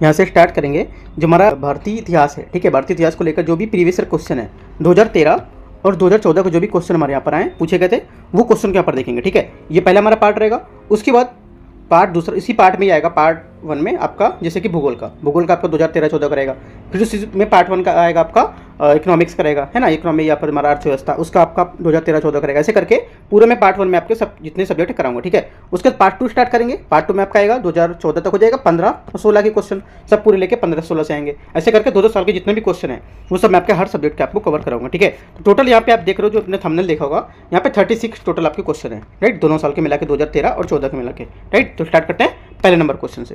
यहाँ से स्टार्ट करेंगे। जो हमारा भारतीय इतिहास है, ठीक है, भारतीय इतिहास को लेकर जो भी प्रीवियस ईयर क्वेश्चन है 2013 और 2014 को जो भी क्वेश्चन हमारे यहाँ पर आए पूछे गए थे वो क्वेश्चन के यहाँ पर देखेंगे। ठीक है, ये पहला हमारा पार्ट रहेगा। उसके बाद पार्ट दूसरा इसी पार्ट में ही आएगा, पार्ट 1 में आपका जैसे कि भूगोल का आपका 2013-14 का रहेगा। फिर उसी में पार्ट 1 का आएगा आपका इकोनॉमिक्स का रहेगा, है ना, इकोनॉमी या फिर हमारा अर्थव्यवस्था, उसका आपका 2013-14 का रहेगा। ऐसे करके पूरे में पार्ट 1 में आपके सब जितने सब्जेक्ट कराऊंगा। ठीक है, उसके बाद पार्ट 2 स्टार्ट करेंगे। पार्ट 2 में आपका आएगा 2014 तक हो जाएगा, 15 और 16 के क्वेश्चन सब पूरे लेके 15-16 से आएंगे। ऐसे करके 2-2 साल के जितने भी क्वेश्चन है वो सब मैं आपके हर सब्जेक्ट के आपको कवर कराऊंगा। ठीक है, तो टोटल यहाँ पे आप देख रहे हो जो अपने थंबनेल देखा होगा, यहाँ पे 36 टोटल आपके क्वेश्चन है, राइट, दोनों साल के मिला के 2013 और 14 के मिला के, राइट। तो स्टार्ट करते हैं पहले नंबर क्वेश्चन से।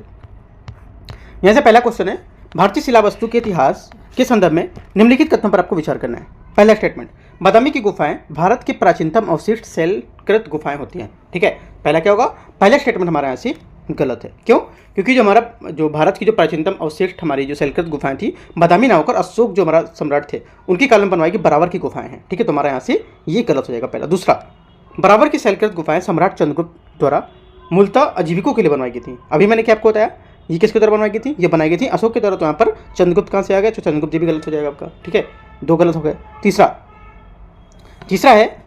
यहाँ से पहला क्वेश्चन है, भारतीय शिला वस्तु के इतिहास के संदर्भ में निम्नलिखित कथनों पर आपको विचार करना है। पहला स्टेटमेंट, बादामी की गुफाएं भारत की प्राचीनतम अवशिष्ट शैलकृत गुफाएं होती हैं। ठीक है, पहला क्या होगा, पहला स्टेटमेंट हमारा यहाँ से गलत है। क्यों? क्योंकि जो भारत की जो प्राचीनतम अवशिष्ट हमारी जो शैलकृत गुफाएं थी, बादामी नामक और अशोक जो हमारा सम्राट थे उनकी काल में बनवाई गई बराबर की गुफाएं हैं। ठीक है, तो हमारा यहाँ से ये गलत हो जाएगा पहला। दूसरा, बराबर की शैलकृत गुफाएं सम्राट चंद्रगुप्त द्वारा मूलतः आजीविकों के लिए बनवाई गई थी। अभी मैंने क्या आपको बताया, ये किसके द्वारा बनवाई गई थी, ये बनाई गई थी अशोक के द्वारा। तो यहाँ पर चंद्रगुप्त कहाँ से आ गया, तो चंद्रगुप्त जी भी गलत हो जाएगा आपका। ठीक है, 2 गलत हो गए। तीसरा है,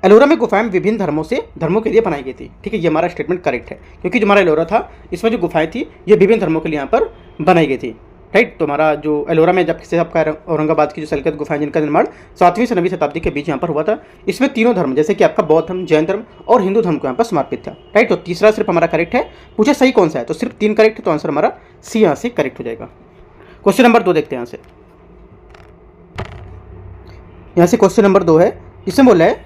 एलोरा में गुफाएं विभिन्न धर्मों के लिए बनाई गई थी। ठीक है, ये हमारा स्टेटमेंट करेक्ट है, क्योंकि जो हमारा एलोरा था इसमें जो गुफाएं थी ये विभिन्न धर्मों के लिए यहाँ पर बनाई गई थी, राइट। तो हमारा जो एलोरा में जब से आपका औरंगाबाद की जो शैलकृत गुफाएं जिनका निर्माण 7वीं से 9वीं शताब्दी के बीच यहाँ पर हुआ था, इसमें तीनों धर्म जैसे कि आपका बौद्ध धर्म, जैन धर्म और हिंदू धर्म को यहाँ पर समर्पित था, राइट। तो तीसरा सिर्फ हमारा करेक्ट है। पूछे सही कौन सा है, तो सिर्फ 3 करेक्ट है, तो आंसर हमारा सी यहाँ से करेक्ट हो जाएगा। क्वेश्चन नंबर 2 देखते हैं। यहाँ से क्वेश्चन नंबर 2 है, इसमें बोला है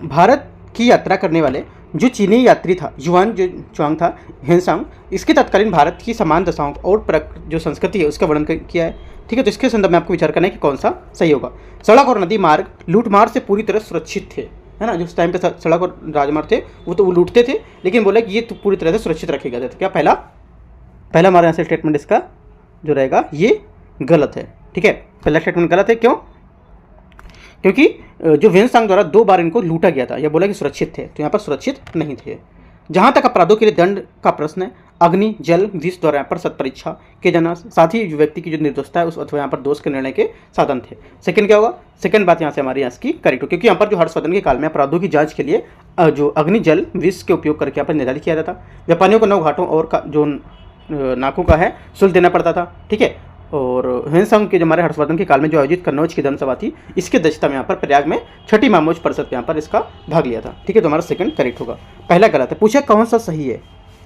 भारत की यात्रा करने वाले जो चीनी यात्री था युआन जो च्वांग था हेनसांग, इसके तत्कालीन भारत की समान दशाओं और जो संस्कृति है उसका वर्णन किया है। ठीक है, तो इसके संदर्भ में आपको विचार करना है कि कौन सा सही होगा। सड़क और नदी मार्ग लूटमार से पूरी तरह सुरक्षित थे, है ना। जिस टाइम पे सड़क और राजमार्ग थे वो लूटते थे, लेकिन बोला कि ये तो पूरी तरह से सुरक्षित रखे गए थे। तो क्या पहला हमारे यहाँ से स्टेटमेंट इसका जो रहेगा ये गलत है। ठीक है, पहला स्टेटमेंट गलत है। क्यों? क्योंकि जो वेनसांग द्वारा 2 बार इनको लूटा गया था, यह बोला कि सुरक्षित थे, तो यहाँ पर सुरक्षित नहीं थे। जहाँ तक अपराधों के लिए दंड का प्रश्न है, अग्नि जल विष द्वारा यहाँ पर सत परीक्षा के जाना, साथ ही व्यक्ति की जो निर्दोषता है उस अथवा यहाँ पर दोष के निर्णय के साधन थे। सेकंड क्या होगा, सेकंड बात यहाँ से हमारी यहाँ की करेक्ट हो, क्योंकि यहाँ पर जो हर्षवर्धन के काल में अपराधों की जांच के लिए जो अग्नि जल विष के उपयोग करके यहाँ पर निर्धारित किया जाता। व्यापारियों को 9 घाटों और जो नाकों का है शुल्क देना पड़ता था। ठीक है, और हेनसांग के जो हमारे हर्षवर्धन के काल में जो आयोजित कन्नौज की धर्मसभा थी, इसकी अध्यक्षता में यहाँ पर प्रयाग में छठी मामोज परिषद यहाँ पर इसका भाग लिया था। ठीक है, तो हमारा सेकंड करेक्ट होगा, पहला गलत है। पूछा कौन सा सही है।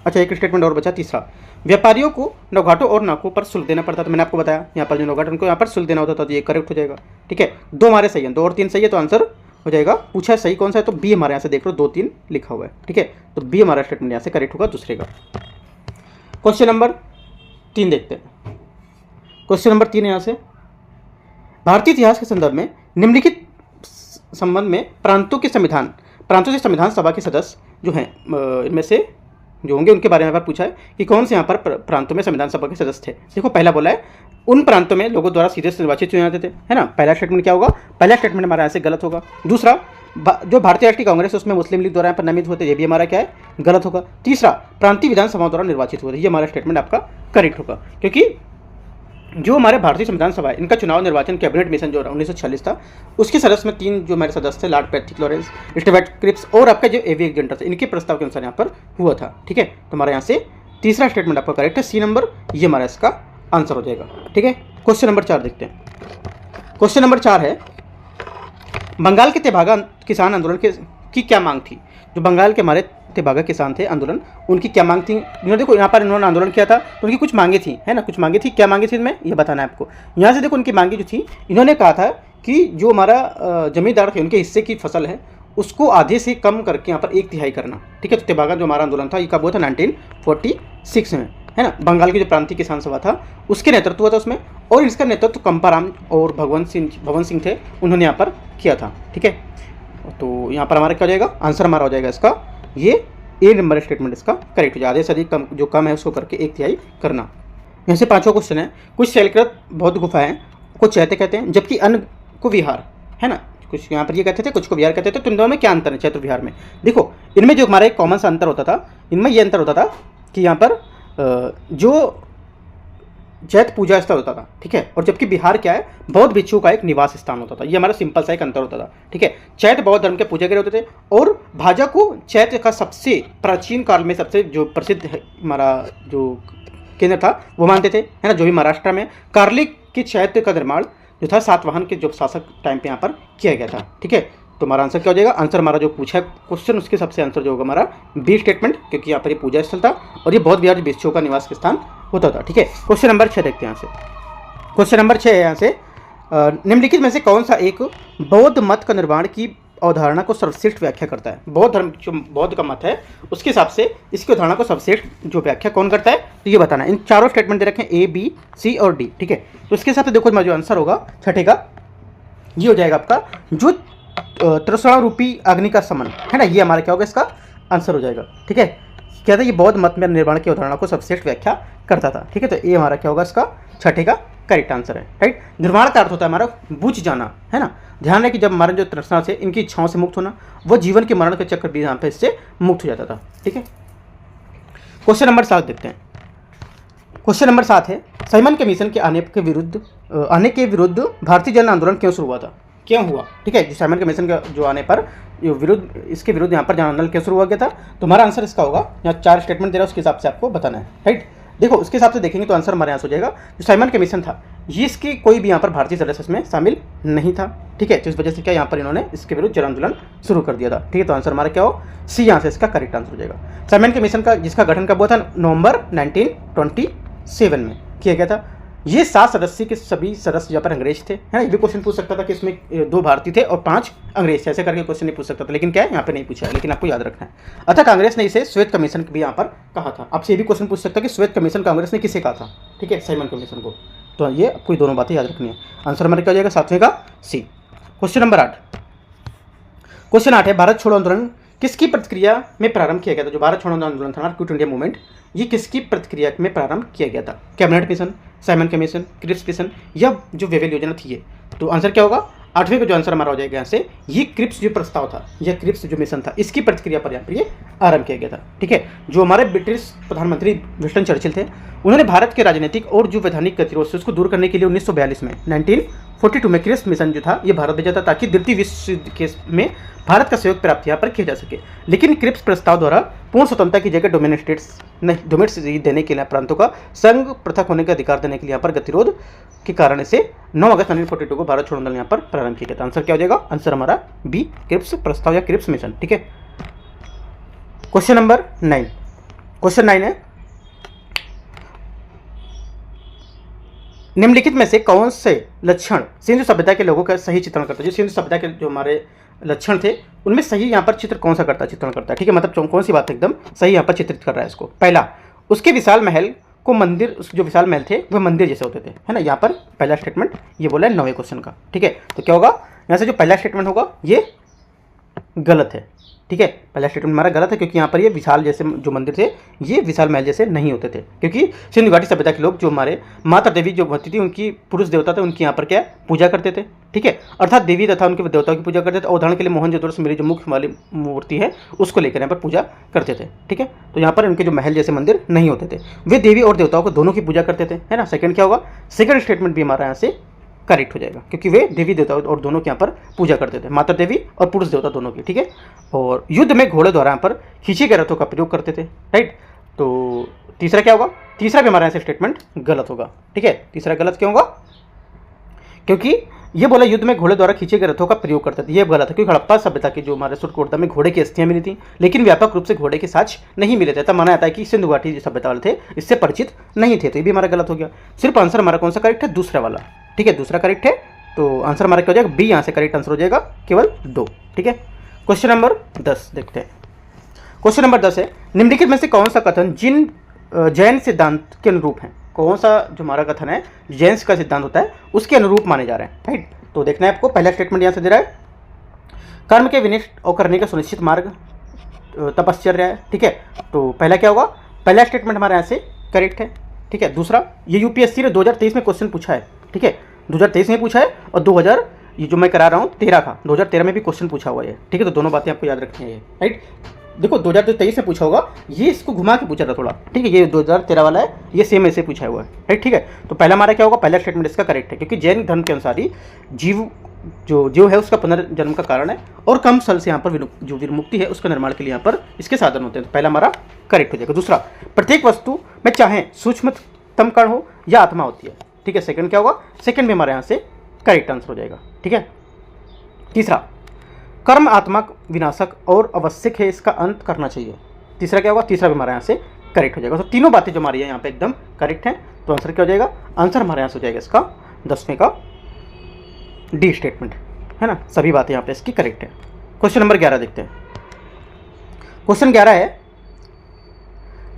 अच्छा, एक स्टेटमेंट और बचा, तीसरा, व्यापारियों को नौघाटों और नाकों पर शुल्क देना पड़ता था। मैंने आपको बताया यहाँ पर जो नौघाट उनको यहाँ पर शुल्क देना होता था, तो ये करेक्ट हो जाएगा। ठीक है, 2 हमारे सही है, 2 और 3 सही है, तो आंसर हो जाएगा। पूछा सही कौन सा है, तो बी हमारे यहाँ से देख लो 2-3 लिखा हुआ है। ठीक है, तो बी हमारा स्टेटमेंट यहाँ से करेक्ट होगा दूसरे का। क्वेश्चन नंबर 3 देखते हैं। क्वेश्चन नंबर 3 यहाँ से, भारतीय इतिहास के संदर्भ में निम्नलिखित संबंध में प्रांतों से संविधान सभा के सदस्य जो हैं इनमें से जो होंगे उनके बारे में पूछा है कि कौन से यहाँ पर प्रांतों में संविधान सभा के सदस्य थे। देखो, पहला बोला है उन प्रांतों में लोगों द्वारा सीधे निर्वाचित चुने जाते थे, है ना। पहला स्टेटमेंट क्या होगा, पहला स्टेटमेंट हमारा यहाँ से गलत होगा। दूसरा, जो भारतीय राष्ट्रीय कांग्रेस उसमें मुस्लिम लीग द्वारा यहाँ पर नामित होते, ये भी हमारा क्या है, गलत होगा। तीसरा, प्रांतीय विधानसभाओं द्वारा निर्वाचित हुए थे, ये हमारा स्टेटमेंट आपका करेक्ट होगा, क्योंकि जो हमारे भारतीय संविधान सभा है इनका चुनाव निर्वाचन कैबिनेट मिशन जो 1946 था उसके सदस्य में 3 जो हमारे सदस्य थे, Lord Patrick Lawrence, Stewart Cripps और आपका जो एवी एजेंटर थे, इनके प्रस्ताव के अनुसार यहाँ पर हुआ था। ठीक है, तो हमारे यहाँ से तीसरा स्टेटमेंट आपका करेक्ट है, सी नंबर, ये हमारा इसका आंसर हो जाएगा। ठीक है, क्वेश्चन नंबर 4 देखते हैं। क्वेश्चन नंबर 4 है, बंगाल के तेभागा किसान आंदोलन की क्या मांग थी। जो बंगाल के हमारे तेभागा किसान थे आंदोलन, उनकी क्या मांग थी। इन्होंने देखो यहाँ पर इन्होंने आंदोलन किया था तो उनकी कुछ मांगे थी, है ना, कुछ मांगे थी। क्या मांगे थी इनमें, ये बताना है आपको। यहाँ से देखो उनकी मांगे जो थी, इन्होंने कहा था कि जो हमारा जमींदार थे उनके हिस्से की फसल है उसको आधे से कम करके यहाँ पर 1/3 करना। ठीक है, तो तेभागा जो हमारा आंदोलन था ये कब हुआ था, 1946 में, है ना। बंगाल की जो प्रांतीय किसान सभा था उसके नेतृत्व हुआ था उसमें, और इसका नेतृत्व कंपाराम और भगवंत सिंह थे, उन्होंने यहाँ पर किया था। ठीक है, तो यहाँ पर हमारा क्या हो जाएगा, आंसर हमारा हो जाएगा इसका ये ए नंबर स्टेटमेंट इसका करेक्ट हो जाए। आधे से अधिक कम जो कम है उसको करके 1/3 करना। यहाँ से 5वां क्वेश्चन है, कुछ शैलकृत बौद्ध गुफाएं को चैत्य कहते हैं जबकि अन्य को विहार, है ना। कुछ यहाँ पर ये कहते थे, कुछ को विहार कहते थे। तो इन दोनों में क्या अंतर है चैत्र विहार में। देखो, इनमें जो हमारा एक कॉमन सा अंतर होता था, इनमें ये अंतर होता था कि यहाँ पर जो जैत पूजा स्थल होता था, ठीक है। और जबकि बिहार क्या है, बौद्ध भिक्षुओं का एक निवास स्थान होता था। ये हमारा सिंपल सा एक अंतर होता था, ठीक है। चैत बौद्ध धर्म के पूजा के होते थे और भाजा को चैत का सबसे प्राचीन काल में सबसे जो प्रसिद्ध हमारा जो केंद्र था वो मानते थे, है ना। जो भी महाराष्ट्र में कार्लिक की चैत्य का निर्माण जो था सातवाहन के जो शासक टाइम पे यहाँ पर किया गया था, ठीक है। तो हमारा आंसर क्या हो जाएगा, आंसर हमारा जो पूछा है क्वेश्चन उसके सबसे आंसर जो होगा हमारा बी स्टेटमेंट, क्योंकि यहाँ पर ये पूजा स्थल था और ये बौद्ध विहार भिक्षुओं का निवास स्थान होता था, ठीक है। क्वेश्चन नंबर 6 देखते हैं यहाँ से। क्वेश्चन नंबर 6 है यहाँ से, निम्नलिखित में से कौन सा एक बौद्ध मत का निर्माण की अवधारणा को सर्वश्रेष्ठ व्याख्या करता है। बौद्ध धर्म जो बौद्ध का मत है उसके हिसाब से इसकी अवधारणा को सर्वश्रेष्ठ जो व्याख्या कौन करता है, तो ये बताना है। इन चारों स्टेटमेंट दे रखे हैं ए, बी, सी और डी, ठीक है। तो इसके हिसाब से देखो जो आंसर होगा छठे का ये हो जाएगा आपका जो त्रिसुण रूपी अग्नि का समन है ना, ये हमारा क्या होगा इसका आंसर हो जाएगा, ठीक है। क्या था, ये बौद्ध मत में निर्माण की अवधारणा को सर्वश्रेष्ठ व्याख्या करता था, ठीक है। तो ये हमारा क्या होगा इसका छठे का करेक्ट आंसर है, राइट। निर्वाण का अर्थ होता है हमारा बुझ जाना, है ना। ध्यान है कि जब हमारे जो तृष्णा से इनकी इच्छाओं से मुक्त होना, वो जीवन के मरण के चक्र भी यहाँ पे इससे मुक्त हो जाता था, ठीक है। क्वेश्चन नंबर 7 देखते हैं। क्वेश्चन नंबर 7 है, साइमन कमीशन के आने के विरुद्ध भारतीय जन आंदोलन क्यों शुरू हुआ था, क्यों हुआ, ठीक है। जो साइमन कमीशन का जो आने पर इसके विरुद्ध यहाँ पर जन आंदोलन क्यों शुरू हुआ गया था, तो हमारा आंसर इसका होगा, यहाँ 4 स्टेटमेंट दे रहा है उसके हिसाब से आपको बताना है, राइट। देखो उसके हिसाब से देखेंगे तो आंसर हमारे यहाँ से हो जाएगा जो साइमन कमीशन था ये इसकी कोई भी यहाँ पर भारतीय सदस्य इसमें शामिल नहीं था, ठीक है। तो इस वजह से क्या यहाँ पर इन्होंने इसके विरुद्ध जन आंदोलन शुरू कर दिया था, ठीक है। तो आंसर हमारा क्या हो, सी यहाँ से इसका करेक्ट आंसर हो जाएगा। साइमन कमीशन का जिसका गठन कब हुआ था, नवंबर 1927 में किया गया था। ये 7 सदस्य के सभी सदस्य यहाँ पर अंग्रेज थे, है ना। ये भी क्वेश्चन पूछ सकता था कि इसमें 2 भारतीय थे और 5 अंग्रेज थे, ऐसे करके क्वेश्चन नहीं पूछ सकता था, लेकिन क्या है यहाँ पे नहीं पूछा है, लेकिन आपको याद रखना है। अतः कांग्रेस ने इसे श्वेत कमीशन भी यहाँ पर कहा था। आपसे ये भी क्वेश्चन पूछ सकता है कि श्वेत कमीशन कांग्रेस ने किसे कहा था, ठीक है, साइमन कमीशन को। तो ये आपको दोनों बातें याद रखनी है। आंसर हमारे क्या हो जाएगा 7वें का सी। Question number 8। क्वेश्चन 8 है, भारत छोड़ो आंदोलन किसकी प्रतिक्रिया में प्रारंभ किया गया था। जो भारत छोड़ो आंदोलन था, क्विट इंडिया मूवमेंट, ये किसकी प्रतिक्रिया में प्रारंभ किया गया था। Cabinet mission, Simon commission, Cripps mission या जो वेवेल योजना थी ये। तो आंसर क्या होगा, 8वें का जो आंसर हमारा हो जाएगा यहाँ से, ये क्रिप्स जो प्रस्ताव था, यह क्रिप्स जो मिशन था, इसकी प्रतिक्रिया पर यहाँ पर ये आरंभ किया गया था, ठीक है। जो हमारे ब्रिटिश प्रधानमंत्री विंस्टन चर्चिल थे, उन्होंने भारत के राजनीतिक और जो वैधानिक गतिरोध से उसको दूर करने के लिए 1942 में 1942 में क्रिप्स मिशन जो था ये भारत भेजा था, ताकि द्वितीय विश्व युद्ध के में भारत का सहयोग प्राप्त यहाँ पर किया जा सके। लेकिन क्रिप्स प्रस्ताव द्वारा पूर्ण स्वतंत्रता की जगह डोमिनेट्स देने के लिए प्रांतों का संघ पृथक होने का अधिकार देने के लिए यहाँ पर गतिरोध के कारण इसे 9 अगस्त 1942 को भारत छोड़ो आंदोलन यहाँ पर प्रारंभ किया गया था। आंसर क्या हो जाएगा, आंसर हमारा बी, क्रिप्स प्रस्ताव या क्रिप्स मिशन, ठीक है। Question number 9। क्वेश्चन 9 है, निम्नलिखित में से कौन से लक्षण सिंधु सभ्यता के लोगों का सही चित्रण करता है। जो सिंधु सभ्यता के जो हमारे लक्षण थे उनमें सही यहाँ पर चित्र कौन सा करता है, चित्रण करता है, ठीक है। मतलब कौन सी बात एकदम सही यहाँ पर चित्रित कर रहा है इसको। पहला, उसके विशाल महल को मंदिर, जो विशाल महल थे वह मंदिर जैसे होते थे, है ना। यहाँ पर पहला स्टेटमेंट ये बोला है 9वें क्वेश्चन का, ठीक है। तो क्या होगा यहाँ से जो पहला स्टेटमेंट होगा ये गलत है, ठीक है। पहला स्टेटमेंट हमारा गलत है क्योंकि यहाँ पर ये विशाल जैसे जो मंदिर थे ये विशाल महल जैसे नहीं होते थे, क्योंकि सिंधु घाटी सभ्यता के लोग जो हमारे माता देवी जो होती थी उनकी पुरुष देवता थे उनकी यहाँ पर क्या पूजा करते थे, ठीक है। अर्थात देवी तथा उनके देवताओं की पूजा करते थे। उदाहरण के लिए मोहनजोदड़ो से मेरी जो मुख्य वाली मूर्ति है उसको लेकर यहाँ पर पूजा करते थे, ठीक है। तो यहाँ पर उनके जो महल जैसे मंदिर नहीं होते थे, वे देवी और देवताओं को दोनों की पूजा करते थे, है ना। सेकंड क्या होगा, सेकंड स्टेटमेंट भी हमारा यहाँ से करेक्ट हो जाएगा क्योंकि वे देवी देवता और दोनों के यहाँ पर पूजा करते थे, माता देवी और पुरुष देवता दोनों की, ठीक है। और युद्ध में घोड़े द्वारा यहाँ पर खींचे गए रथों का प्रयोग करते थे, राइट। तो तीसरा क्या होगा, तीसरा भी हमारा यहाँ से स्टेटमेंट गलत होगा, ठीक है। तीसरा गलत क्यों होगा, क्योंकि ये बोला युद्ध में घोड़े द्वारा खींचे गए रथों का प्रयोग करते थे, ये गलत है। क्योंकि हड़प्पा सभ्यता की जो हमारे सुरकोटदा में घोड़े की अस्थियां मिली थी, लेकिन व्यापक रूप से घोड़े के साक्ष्य नहीं मिले थे। तब माना जाता है कि सिंधु घाटी जो सभ्यता वाले थे इससे परिचित नहीं थे, तो ये भी हमारा गलत हो गया। सिर्फ आंसर हमारा कौन सा करेक्ट है, दूसरा वाला, ठीक है। दूसरा करेक्ट है, तो आंसर हमारा क्या हो जाएगा, बी यहाँ से करेक्ट आंसर हो जाएगा, केवल 2, ठीक है। क्वेश्चन नंबर 10 देखते हैं। क्वेश्चन नंबर 10 है, निम्नलिखित में से कौन सा कथन जिन जैन सिद्धांत के अनुरूप है। कौन सा जो हमारा कथन है जैन का सिद्धांत होता है उसके अनुरूप माने जा रहे हैं, राइट। तो देखना है आपको, पहला स्टेटमेंट यहाँ से दे रहा है, कर्म के विनिष्ट और करने का सुनिश्चित मार्ग तपश्चर्या है, ठीक है। तो पहला क्या होगा, पहला स्टेटमेंट हमारे यहाँ से करेक्ट है, ठीक है। दूसरा, ये यूपीएससी ने 2023 में क्वेश्चन पूछा है, ठीक है। 2023 में पूछा है और 2000 ये जो मैं करा रहा हूँ 13 का 2013 में भी क्वेश्चन पूछा हुआ है, ठीक है। तो दोनों बातें आपको याद रखनी है, राइट। देखो 2023 से पूछा होगा, ये इसको घुमा के पूछा था थोड़ा, ठीक है। ये 2013 वाला है, ये सेम ऐसे पूछा हुआ है, राइट, ठीक है। तो पहला हमारा क्या होगा, पहला स्टेटमेंट इसका करेक्ट है, क्योंकि जैन धर्म के अनुसार ही जीव है उसका पुनर्जन्म का कारण है, और कम सल से यहाँ पर जो विमुक्ति है उसका निर्माण के लिए यहाँ पर इसके साधन होते हैं। तो पहला हमारा करेक्ट हो जाएगा। दूसरा, प्रत्येक वस्तु में चाहे सूक्ष्मतम कण हो या आत्मा होती है, ठीक है। सेकंड क्या होगा, सेकंड भी हमारे यहाँ से करेक्ट आंसर हो जाएगा, ठीक है। तीसरा, कर्म आत्मा विनाशक और आवश्यक है, इसका अंत करना चाहिए। तीसरा क्या होगा, तीसरा भी हमारे यहाँ से करेक्ट हो जाएगा। तो तीनों बातें जो हमारी यहाँ पे एकदम करेक्ट हैं। तो आंसर क्या हो जाएगा, आंसर हमारे यहाँ से हो जाएगा इसका 10वें का डी स्टेटमेंट, है ना। सभी बातें यहाँ पे इसकी करेक्ट है। क्वेश्चन नंबर 11 देखते हैं। क्वेश्चन 11 है,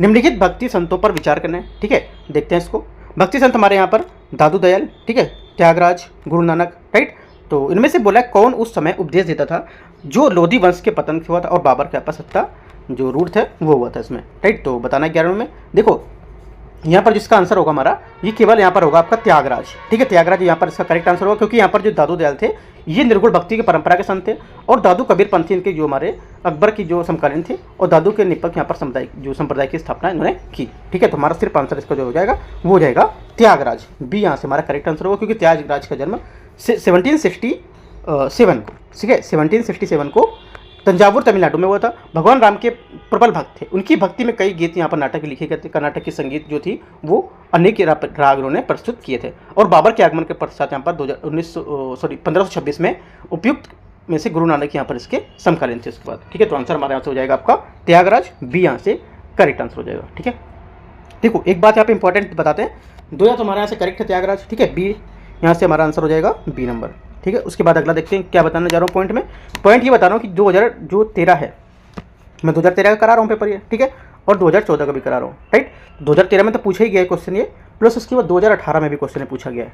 निम्नलिखित भक्ति संतों पर विचार करना है, ठीक है। देखते हैं इसको। भक्ति संत हमारे यहाँ पर दादू दयाल, ठीक है, त्यागराज, गुरु नानक, राइट। तो इनमें से बोला कौन उस समय उपदेश देता था जो लोधी वंश के पतन हुआ था और बाबर के आपस सत्ता जो रूट थे वो हुआ था इसमें, राइट। तो बताना 11 में। देखो यहाँ पर जिसका आंसर होगा हमारा, ये केवल यहाँ पर होगा आपका त्यागराज, ठीक है। त्यागराज यहाँ पर इसका करेक्ट आंसर होगा, क्योंकि यहाँ पर जो दादू दयाल थे ये निर्गुण भक्ति की परंपरा के संत थे, और दादू कबीर पंथी इनके जो हमारे अकबर की जो समकालीन थे, और दादू के निपक यहाँ पर संप्रदाय की स्थापना इन्होंने की, ठीक है। तो हमारा सिर्फ आंसर इसका जो हो जाएगा वो हो जाएगा त्यागराज, बी यहाँ से हमारा करेक्ट आंसर होगा, क्योंकि त्यागराज का जन्म 1767 को, ठीक है, 1767 को तंजावुर तमिलनाडु में हुआ था। भगवान राम के प्रबल भक्त थे, उनकी भक्ति में कई गीत यहाँ पर नाटक लिखे गए थे। कर्नाटक की संगीत जो थी वो अनेक राग उन्होंने प्रस्तुत किए थे, और बाबर के आगमन के पश्चात यहाँ पर 1526 में उपयुक्त में से गुरु नानक यहाँ पर इसके समकालीन थे उसके बाद, ठीक है। तो आंसर हमारे यहाँ से हो जाएगा आपका त्यागराज, बी यहाँ से करेक्ट आंसर हो जाएगा, ठीक है। देखो एक बात यहाँ पे इंपॉर्टेंट बताते हैं, 2 या तो हमारे यहाँ से करेक्ट है त्यागराज, ठीक है, बी यहाँ से हमारा आंसर हो जाएगा बी नंबर, ठीक है। उसके बाद अगला देखते हैं क्या बताना जा रहा हूँ पॉइंट में। पॉइंट ये बता रहा हूँ कि 2013 है, मैं 2013 का करा रहा हूँ पेपर ये, ठीक है, और 2014 का भी करा रहा हूँ, राइट। 2013 में तो पूछा ही गया है क्वेश्चन ये, प्लस उसके बाद 2018 में भी क्वेश्चन पूछा गया है,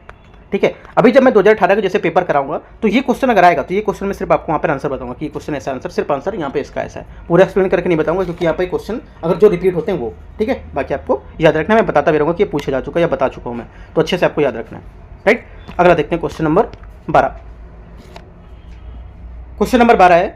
ठीक है। अभी जब मैं 2018 का जैसे पेपर कराऊंगा तो ये क्वेश्चन अगर आएगा तो ये क्वेश्चन में सिर्फ आपको वहाँ पर आंसर बताऊंगा कि ये क्वेश्चन ऐसा आंसर, सिर्फ आंसर यहाँ पे इसका ऐसा है, पूरा एक्सप्लेन करके नहीं बताऊंगा, क्योंकि यहाँ पे क्वेश्चन अगर जो रिपीट होते हैं वो, ठीक है। बाकी आपको याद रखना, मैं बताता भी रहूँगा कि ये पूछा जा चुका है या बता चुका हूँ मैं, तो अच्छे से आपको याद रखना है, राइट। अगला देखते हैं क्वेश्चन नंबर 12। क्वेश्चन नंबर 12 है,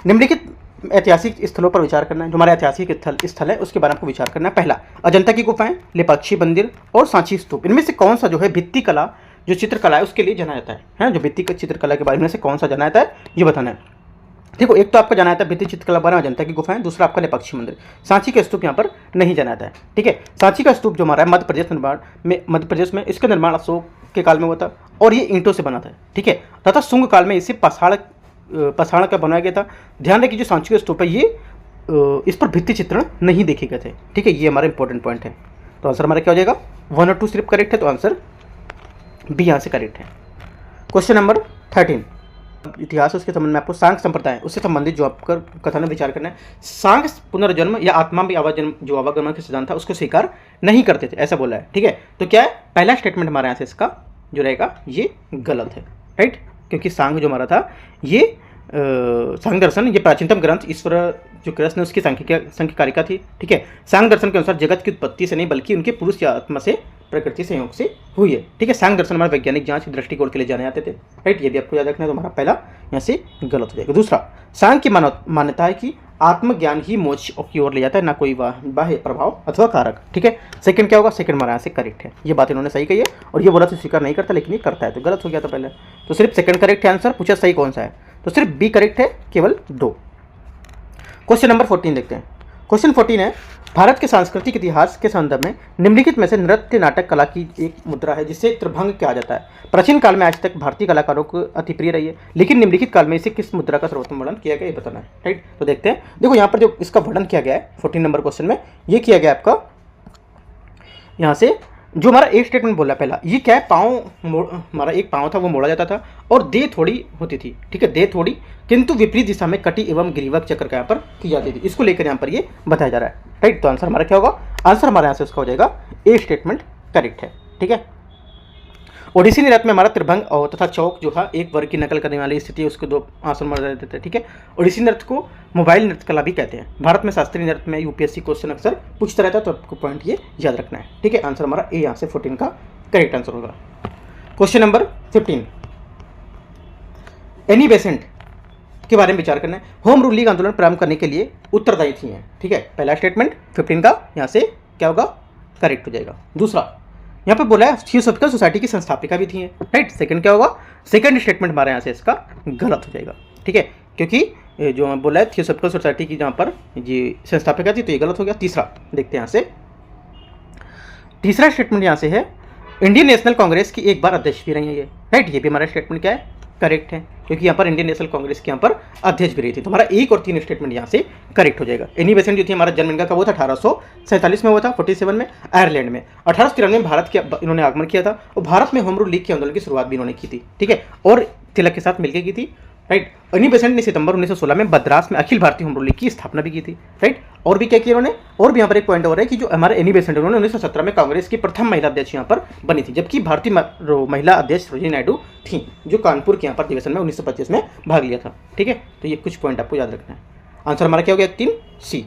निम्नलिखित ऐतिहासिक स्थलों पर विचार करना है। जो हमारा ऐतिहासिक स्थल है उसके बारे में आपको विचार करना है। पहला, अजंता की गुफाएं, लेपाक्षी मंदिर और सांची स्तूप, इनमें से कौन सा जो है भित्ति कला, जो चित्रकला है उसके लिए जाना जाता है, जो भित्ति चित्रकला के बारे में से कौन सा जाना जाता है ये बताना है। देखो एक तो आपका जाना जाता है भित्ति चित्रकला बारे में अजंता की गुफाएं, दूसरा आपका लेपाक्षी मंदिर। सांची का स्तूप यहाँ पर नहीं जाना जाता है, ठीक है। सांची का स्तूप जो हमारा है मध्य प्रदेश में, इसका निर्माण अशोक के काल में हुआ था, और ये ईंटों से बना था, ठीक है, तथा शुंग काल में इसे पसाड़ का बनाया गया था। ध्यान रखिए जो सांची का स्तूप है ये इस पर भित्ति चित्रण नहीं देखे गए थे, ठीक है, ये हमारा इंपॉर्टेंट पॉइंट है। तो आंसर हमारा क्या हो जाएगा, 1 और 2 सिर्फ करेक्ट है, तो आंसर बी यहाँ से करेक्ट है। क्वेश्चन नंबर 13, इतिहास उसके संबंध में आपको सांख संप्रदाय उससे संबंधित जो आपका कथन में विचार करना है। सांख पुनर्जन्म या आत्मा भी आवागमन के सिद्धांत था उसको स्वीकार नहीं करते थे, ऐसा बोला है, ठीक है। तो क्या है, पहला स्टेटमेंट हमारे यहाँ से इसका जो रहेगा ये गलत है, राइट, क्योंकि सांख जो हमारा था ये सांख्य दर्शन ये प्राचीनतम ग्रंथ ईश्वर जो कृष्ण उसकी सांख्यकारिका थी, ठीक है। सांख्य दर्शन के अनुसार जगत की उत्पत्ति से नहीं बल्कि उनके पुरुष या आत्मा से प्रकृति संयोग से हुई है, ठीक है। सांख्य दर्शन हमारे वैज्ञानिक जांच के दृष्टिकोण के लिए जाने जाते थे, राइट, ये भी आपको याद रखना है। तो हमारा पहला यहाँ से गलत हो जाएगा। दूसरा, सांख्य की मान्यता है कि आत्मज्ञान ही मोक्ष की ओर ले जाता है, ना कोई बाह्य प्रभाव अथवा कारक, ठीक है। सेकंड क्या होगा, सेकंड हमारा यहाँ से करेक्ट है, ये बात इन्होंने सही कही है, और ये बोला तो स्वीकार नहीं करता लेकिन ये करता है, तो गलत हो गया था पहले। तो सिर्फ सेकंड करेक्ट है आंसर, पूछा सही कौन सा है, तो सिर्फ बी करेक्ट है, केवल 2। क्वेश्चन नंबर 14 देखते हैं। क्वेश्चन 14 है, भारत के सांस्कृतिक इतिहास के संदर्भ में निम्नलिखित में से नृत्य नाटक कला की एक मुद्रा है जिसे त्रिभंग कहा जाता है। प्राचीन काल में आज तक भारतीय कलाकारों को अति प्रिय रही है, लेकिन निम्नलिखित काल में इसे किस मुद्रा का सर्वोत्तम वर्णन किया गया ये बताना है, राइट। तो देखते हैं, देखो यहाँ पर जो इसका वर्णन किया गया है 14 नंबर क्वेश्चन में, ये किया गया आपका यहाँ से जो हमारा एक स्टेटमेंट बोला पहला, ये क्या है, हमारा एक पाँव था वो मोड़ा जाता था और देह थोड़ी होती थी, ठीक है, देह थोड़ी किंतु विपरीत दिशा में कटी एवं ग्रीवक चक्र का यहाँ पर की जाती थी, इसको लेकर यहाँ पर ये बताया जा रहा है, राइट। तो आंसर हमारा क्या होगा, आंसर हमारे यहाँ से उसका हो जाएगा ए स्टेटमेंट करेक्ट है, ठीक है। ओडिसी नृत्य में हमारा त्रिभंग और तथा चौक जो था एक वर्ग की नकल करने वाली स्थिति उसको 2 आसन माना देते हैं, ठीक है। ओडिसी नृत्य को मोबाइल नृत्य कला भी कहते हैं। भारत में शास्त्रीय नृत्य में यूपीएससी क्वेश्चन अक्सर पूछता रहता है, तो आपको पॉइंट ये याद रखना है, ठीक है। आंसर हमारा ए यहाँ से 14 का करेक्ट आंसर होगा। क्वेश्चन नंबर 15, एनी बेसेंट के बारे में विचार करना है। होम रूल लीग आंदोलन प्रारंभ करने के लिए उत्तरदायी थी हैं, ठीक है। पहला स्टेटमेंट 15 का यहाँ से क्या होगा, करेक्ट हो जाएगा। दूसरा यहाँ पे बोला है थियोसॉफिकल सोसाइटी की संस्थापिका भी थी, राइट। सेकंड क्या होगा, सेकंड स्टेटमेंट हमारे यहाँ से इसका गलत हो जाएगा, ठीक है, क्योंकि जो बोला है थियोसॉफिकल सोसाइटी की जहाँ पर ये संस्थापिका थी तो ये गलत हो गया। तीसरा देखते हैं यहाँ से, तीसरा स्टेटमेंट यहाँ से है इंडियन नेशनल कांग्रेस की एक बार अध्यक्ष भी रही है ये, राइट। ये भी हमारा स्टेटमेंट क्या है, करेक्ट है, क्योंकि यहाँ पर इंडियन नेशनल कांग्रेस के यहाँ पर अध्यक्ष भी रही थी। तो हमारा 1 और 3 स्टेटमेंट यहाँ से करेक्ट हो जाएगा। एनी बेसेंट जो थी हमारा जन्म इनका वो था 1847 में हुआ था, 47 में आयरलैंड में। 1893 में भारत के इन्होंने आगमन किया था और भारत में होम रूल लीग के आंदोलन की शुरुआत भी इन्होंने की थी, ठीक है, और तिलक के साथ मिलकर की थी, राइट। एनी बेसेंट ने सितंबर 1916 में मद्रास में Akhil Bharatiya home rule league की स्थापना भी की थी, राइट। और भी क्या किया उन्होंने, और भी यहाँ पर एक पॉइंट और है कि जो हमारे एनी बेसेंट उन्होंने 1917 में कांग्रेस की प्रथम महिला अध्यक्ष यहाँ पर बनी थी, जबकि भारतीय महिला अध्यक्ष सरोजिनी नायडू थी, जो कानपुर के यहाँ पर अधिवेशन में 1925 में भाग लिया था, ठीक है। तो ये कुछ पॉइंट आपको याद रखना है। आंसर हमारा क्या हो गया, 3C।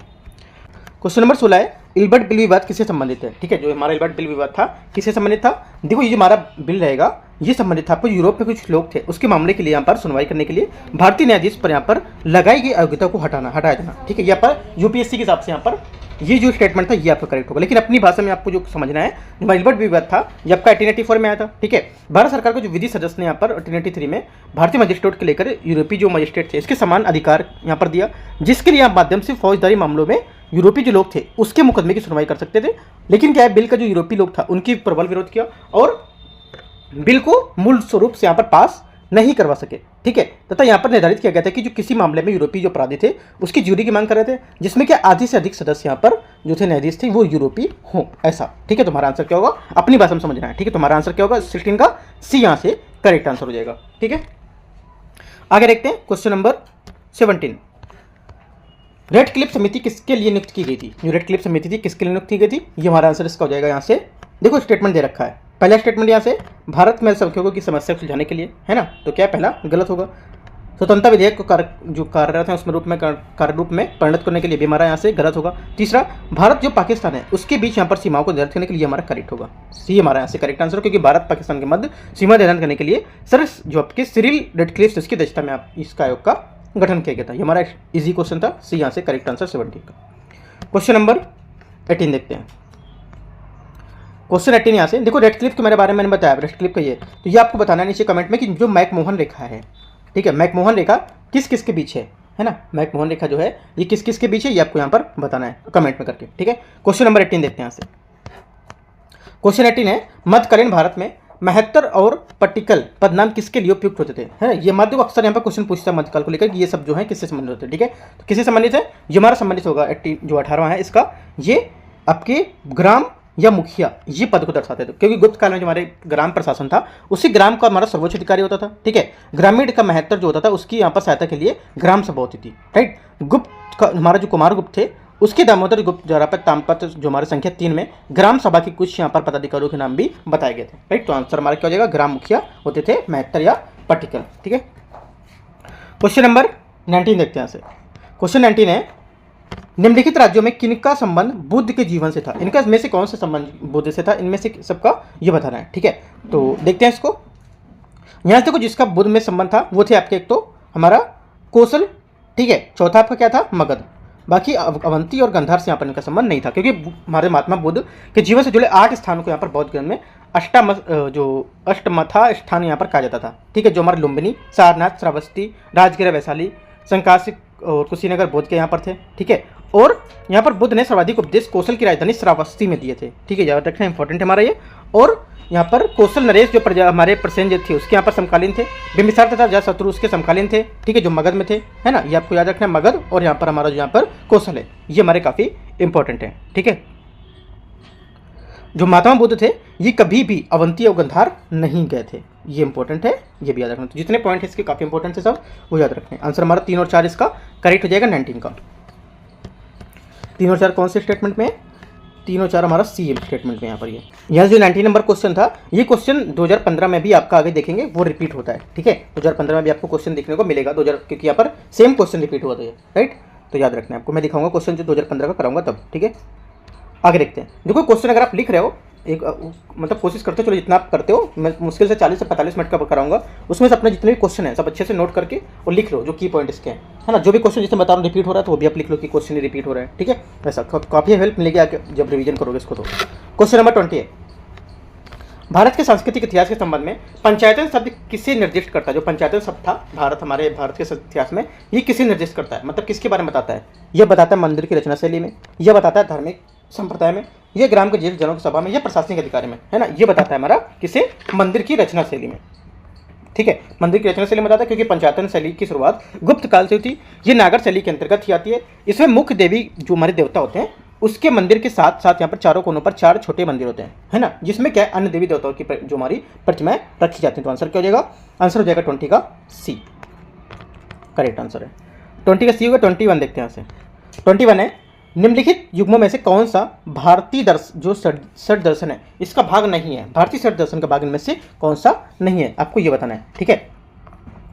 क्वेश्चन नंबर 16 है इल्बर्ट बिल विवाद किससे संबंधित है, ठीक है। जो हमारा इल्बर्ट बिल विवाद था किससे संबंधित था, देखो ये जो हमारा बिल रहेगा ये संबंधित था आपको यूरोप में कुछ लोग थे उसके मामले के लिए यहाँ पर सुनवाई करने के लिए भारतीय न्यायाधीश पर यहाँ पर लगाई गई अयोग्यता को हटाया जाना, ठीक है। यहाँ पर यूपीएससी के हिसाब से यहाँ पर ये जो स्टेटमेंट था ये आपका करेक्ट होगा, लेकिन अपनी भाषा में आपको जो समझना है इल्बर्ट विवाद था ये आपका 1884 में आया था, ठीक है। भारत सरकार को जो विधि सदस्य ने यहाँ पर 1883 में भारतीय मजिस्ट्रेट को लेकर यूरोपीय जो मजिस्ट्रेट थे इसके समान अधिकार यहाँ पर दिया, जिसके लिए आप माध्यम से फौजदारी मामलों में यूरोपीय जो लोग थे उसके मुकदमे की सुनवाई कर सकते थे। लेकिन क्या है, बिल का जो यूरोपीय लोग था उनकी प्रबल विरोध किया और बिल को मूल स्वरूप से यहाँ पर पास नहीं करवा सके, ठीक है। तथा यहाँ पर निर्धारित किया गया था कि जो किसी मामले में यूरोपीय जो अपराधी थे उसकी ज्यूरी की मांग कर रहे थे, जिसमें क्या आधे से अधिक सदस्य यहाँ पर जो थे न्यायाधीश थे वो यूरोपीय हों, ऐसा, ठीक है। तुम्हारा आंसर क्या होगा, अपनी भाषा में समझना है, ठीक है। तुम्हारा आंसर क्या होगा, 16 का C यहाँ से करेक्ट आंसर हो जाएगा, ठीक है। आगे देखते हैं क्वेश्चन नंबर 17। रेड क्लिफ समिति किसके लिए नियुक्त की गई थी, जो रेड क्लिफ समिति थी किसके लिए नियुक्त की गई थी, ये हमारा आंसर इसका हो जाएगा। यहाँ से देखो स्टेटमेंट दे रखा है, पहला स्टेटमेंट यहाँ से भारत में अल्पसंख्यकों की समस्या को सुलझाने के लिए, है ना, तो क्या पहला गलत होगा। स्वतंत्रता विधेयक को जो कार्यरत है उसमें कार्य रूप में परिणत करने के लिए भी हमारा यहाँ से गलत होगा। तीसरा, भारत जो पाकिस्तान है उसके बीच यहाँ पर सीमाओं को निर्धारित करने के लिए हमारा करेक्ट होगा, सी हमारा यहाँ से करेक्ट आंसर, क्योंकि भारत पाकिस्तान के मध्य सीमा निर्धारित करने के लिए सर जो आपके सिरिल रेडक्लिफ इसकी अध्यक्षता में आप इसका आयोग का गठन किया गया था। ये हमारा इजी क्वेश्चन था, सी यहाँ से करेक्ट आंसर 17 का। क्वेश्चन नंबर 18 देखते हैं। क्वेश्चन 18 यहाँ से देखो, रेड क्लिफ के मेरे बारे में मैंने बताया, रेड क्लिफ का ये, तो ये आपको बताना है नीचे कमेंट में कि जो मैकमोहन रेखा है, ठीक है, मैकमोहन रेखा किस किस के बीच है ना, मैकमोहन रेखा जो है ये किस किस के बीच है ये आपको यहाँ पर बताना है कमेंट में करके, ठीक है। क्वेश्चन नंबर 18 देखते हैं यहाँ से। क्वेश्चन 18 है मध्यकालीन भारत में महत्तर और पट्टिकल पदनाम किसके लिए उपयुक्त होते थे, है ना। ये मध्य को अक्सर यहाँ पर क्वेश्चन पूछता है मध्यकाल को लेकर कि ये सब जो है किससे संबंधित होते हैं, ठीक है। तो किससे संबंधित है, ये हमारा संबंधित होगा जो 18वां है इसका, ये आपके ग्राम या मुखिया ये पद को दर्शाते थे, क्योंकि गुप्त काल में जो हमारे ग्राम प्रशासन था उसी ग्राम का हमारा सर्वोच्च अधिकारी होता था, ठीक है। ग्रामीण का महत्तर जो होता था उसकी यहाँ पर सहायता के लिए ग्राम सभा होती थी, राइट। गुप्त का हमारा जो कुमार गुप्त थे उसके दामोदर गुप्त जरापत ताम्रपत्र जो हमारे संख्या 3 में ग्राम सभा के कुछ यहाँ पर पदाधिकारियों के नाम भी बताए गए थे, राइट। तो आंसर हमारा क्या हो जाएगा, ग्राम मुखिया होते थे महत्तर या पट्टिकल, ठीक है। क्वेश्चन नंबर 19 देखते हैं यहाँ से। क्वेश्चन 19 है निम्नलिखित राज्यों में किनका संबंध बुद्ध के जीवन से था, इनका में से कौन सा संबंध बुद्ध से था, इनमें से सबका ये बताना है, ठीक है। तो देखते हैं इसको। यहाँ से देखो जिसका बुद्ध में संबंध था वो थे आपके एक तो हमारा कौशल, ठीक है। चौथा आपका क्या था, मगध। बाकी अवंती और गंधार से यहाँ पर इनका संबंध नहीं था, क्योंकि हमारे महात्मा बुद्ध के जीवन से जुड़े 8 स्थानों को यहाँ पर बौद्ध ग्रंथ में अष्टमथा स्थान यहाँ पर कहा जाता था, ठीक है। जो हमारे लुम्बिनी, सारनाथ, श्रावस्ती, राजगिरा, वैशाली, संकाशी और कुशीनगर बौद्ध के यहाँ पर थे, ठीक है। और यहाँ पर बुद्ध ने सर्वाधिक उपदेश कौशल की राजधानी श्रावस्ती में दिए थे, ठीक है। याद रखना इंपॉर्टेंट है हमारा ये। और यहाँ पर कौशल नरेश जो हमारे प्रसेनजित थे उसके यहाँ पर समकालीन थे। बिंबिसार तथा अजातशत्रु उसके समकालीन थे, ठीक है, जो मगध में थे, है ना। ये आपको याद रखना है मगध, और यहाँ पर हमारा जो यहाँ पर कौशल है ये हमारे काफ़ी इंपॉर्टेंट है, ठीक है। जो महात्मा बुद्ध थे ये कभी भी अवंती और गंधार नहीं गए थे, ये इंपॉर्टेंट है, ये भी याद रखना। तो जितने पॉइंट है इसके काफ़ी इंपॉर्टेंट है सब, वो याद रखना है। आंसर हमारा 3 और 4 इसका करेक्ट हो जाएगा 19 का। 3 और 4 कौन से स्टेटमेंट में, 3 और 4 हमारा सी स्टेटमेंट में यहाँ पर ये। यहाँ जो 19 नंबर क्वेश्चन था ये क्वेश्चन 2015 में भी आपका आगे देखेंगे वो रिपीट होता है, ठीक है। 2015 में भी आपको क्वेश्चन देखने को मिलेगा 2000, क्योंकि यहाँ पर सेम क्वेश्चन रिपीट हुआ था, राइट। तो याद रखना है आपको, मैं दिखाऊंगा क्वेश्चन जो 2015 का कराऊंगा तब, ठीक है। आगे देखते हैं। देखो क्वेश्चन अगर आप लिख रहे हो, एक मतलब कोशिश करते हो, चलो जितना आप करते हो, मैं मुश्किल से 40 से 45 मिनट का कराऊंगा, उसमें से अपने जितने भी क्वेश्चन हैं सब अच्छे से नोट करके और लिख लो जो की पॉइंट इसके हैं, है ना। जो भी क्वेश्चन जिसमें बता रहा हूँ रिपीट हो रहा है तो वो भी आप लिख लो कि क्वेश्चन ही रिपीट हो रहा है, ठीक है। ऐसा काफ़ी हेल्प मिलेगी आगे जब रिवीजन करोगे इसको। तो क्वेश्चन नंबर 20 है, भारत के सांस्कृतिक इतिहास के संबंध में पंचायतन शब्द किसे निर्दिष्ट करता है। जो पंचायतन शब्द था हमारे भारत के इतिहास में, ये किसे निर्दिष्ट करता है, मतलब किसके बारे में बताता है। यह बताता है मंदिर की रचना शैली में, यह बताता है धार्मिक संप्रदाय में, यह ग्राम के ज्येष्ठ जनों की सभा में, यह प्रशासनिक अधिकारी में, है ना। ये बताता है हमारा किसे, मंदिर की रचना शैली में, ठीक है। मंदिर की रचना शैली में बताता है क्योंकि पंचायतन शैली की शुरुआत गुप्त काल से हुई थी। ये नागर शैली के अंतर्गत ही आती है। इसमें मुख्य देवी जो हमारे देवता होते हैं उसके मंदिर के साथ साथ यहाँ पर चारों कोनों पर 4 छोटे मंदिर होते हैं, है ना, जिसमें क्या है अन्य देवी देवताओं की जो हमारी प्रतिमाएं रखी जाती हैं। तो आंसर क्या हो जाएगा, आंसर हो जाएगा 20 का सी, करेक्ट आंसर है 20 का सी होगा। 21 देखते हैं यहाँ से। 21 है, निम्नलिखित युग्मों में से कौन सा भारतीय जो षट दर्शन है इसका भाग नहीं है। भारतीय षट दर्शन का भाग इनमें से कौन सा नहीं है, आपको ये बताना है, ठीक है।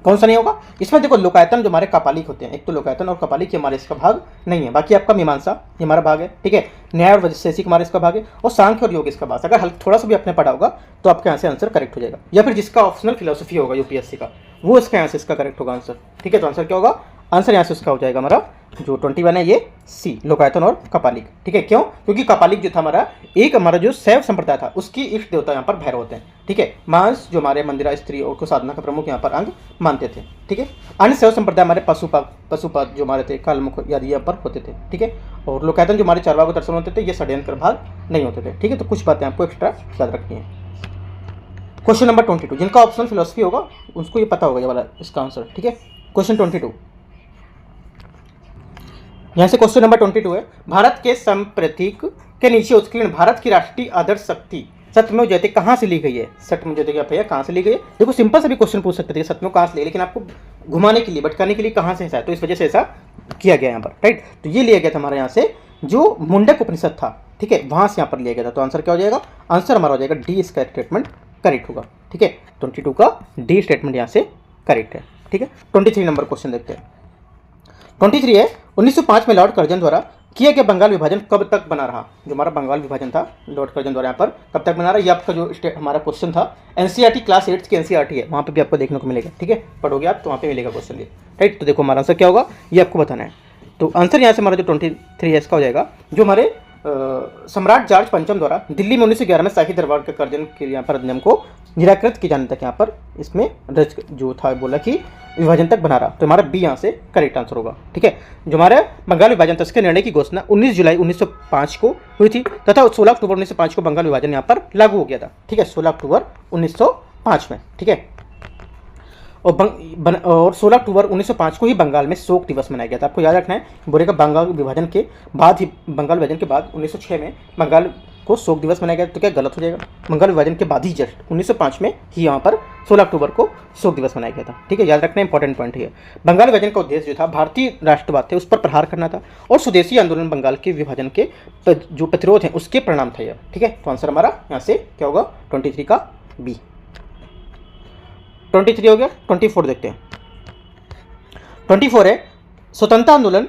कौन सा नहीं होगा, इसमें देखो लोकायतन जो हमारे कपालिक होते हैं, एक तो लोकायतन और कपालिक हमारे इसका भाग नहीं है। बाकी आपका मीमांसा ये हमारा भाग है, ठीक है। न्याय और वैशेषिक हमारे इसका भाग है, और सांख्य और योग इसका भाग। अगर थोड़ा सा भी आपने पढ़ा होगा तो आपके यहाँ से आंसर करेक्ट हो जाएगा, या फिर जिसका ऑप्शनल फिलोसफी होगा यूपीएससी का वो इसका यहाँ से इसका करेक्ट होगा आंसर, ठीक है। तो आंसर क्या होगा, आंसर यहाँ से उसका हो जाएगा हमारा जो 21 है ये सी, लोकायतन और कपालिक, ठीक है। क्यों, क्योंकि कपालिक जो था हमारा जो शैव संप्रदाय था उसकी इष्ट देवता यहाँ पर भैरव होते हैं, ठीक है। मांस जो हमारे मंदिरा स्त्री और को साधना का प्रमुख यहाँ पर अंग मानते थे, ठीक है। अन्य शैव संप्रदाय हमारे पशुपात जो हमारे थे कालमुख आदि यहाँ पर होते थे, ठीक है। और लोकायतन जो हमारे चारवाक दर्शन होते थे ये षड्यंत्र भाग नहीं होते थे, ठीक है। तो कुछ बातें आपको एक्स्ट्रा याद रखनी है। क्वेश्चन नंबर 22, जिनका ऑप्शनल फिलोसफी होगा उसको ये पता होगा ये वाला इसका आंसर, ठीक है। क्वेश्चन 22, यहाँ से क्वेश्चन नंबर 22 है, भारत के संप्रतीक के नीचे उत्कीर्ण भारत की राष्ट्रीय आदर्श शक्ति सत्यमेव जयते कहाँ से ली गई है। सत्यमेव जयते क्या भैया कहाँ से ली गई है। देखो सिंपल से भी क्वेश्चन पूछ सकते थे सत्यमेव कहाँ से ली, लेकिन आपको घुमाने के लिए भटकाने के लिए कहाँ से ऐसा है, तो इस वजह से ऐसा किया गया यहाँ पर, राइट। तो ये लिया गया था हमारे यहाँ से जो मुंडक उपनिषद था, ठीक है, वहाँ से यहाँ पर लिया गया था। तो आंसर क्या हो जाएगा, आंसर हमारा हो जाएगा डी, इसका स्टेटमेंट करेक्ट होगा, ठीक है। 22 का डी स्टेटमेंट यहाँ से करेक्ट है, ठीक है। 23 नंबर क्वेश्चन देखते हैं। 23 है, 1905 में लॉर्ड कर्जन द्वारा किया गया बंगाल विभाजन कब तक बना रहा। जो हमारा बंगाल विभाजन था लॉर्ड कर्जन द्वारा यहाँ पर कब तक बना रहा, ये आपका जो हमारा क्वेश्चन था एनसीईआरटी क्लास 8 की एनसीईआरटी है, वहाँ पे भी आपको देखने को मिलेगा, ठीक है। पढ़ोगे आप तो वहाँ पे मिलेगा क्वेश्चन ये, राइट। तो देखो हमारा आंसर क्या होगा ये आपको बताना है। तो आंसर यहाँ से हमारा जो 23 इसका हो जाएगा, जो हमारे सम्राट जॉर्ज पंचम द्वारा दिल्ली में 1911 में शाही दरबार के कर्जन के यहाँ पर अधिनियम को निराकृत किए जाने तक यहाँ पर इसमें जो था बोला कि विभाजन तक बना रहा। तो हमारा बी यहाँ से करेक्ट आंसर होगा, ठीक है। जो हमारे बंगाल विभाजन था इसके निर्णय की घोषणा 19 जुलाई 1905 को हुई थी तथा 16 अक्टूबर 1905 को बंगाल विभाजन यहाँ पर लागू हो गया था, ठीक है। 16 अक्टूबर 1905 में, ठीक है। और 16 अक्टूबर 1905 को ही बंगाल में शोक दिवस मनाया गया था। आपको याद रखना है, बोलेगा बंगाल विभाजन के बाद 1906 में बंगाल को शोक दिवस मनाया गया, तो क्या गलत हो जाएगा। बंगाल विभाजन के बाद ही जस्ट 1905 में ही यहाँ पर 16 अक्टूबर को शोक दिवस मनाया गया था, ठीक है। याद रखना इंपॉर्टेंट पॉइंट है। बंगाल विभाजन का उद्देश्य जो था भारतीय राष्ट्रवाद थे उस पर प्रहार करना था, और स्वदेशी आंदोलन बंगाल के विभाजन के जो प्रतिरोध हैं उसके परिणाम था यह, ठीक है। तो आंसर हमारा यहाँ से क्या होगा 23 का बी। 23 हो गया। 24 देखते हैं। 24 है, स्वतंत्रता आंदोलन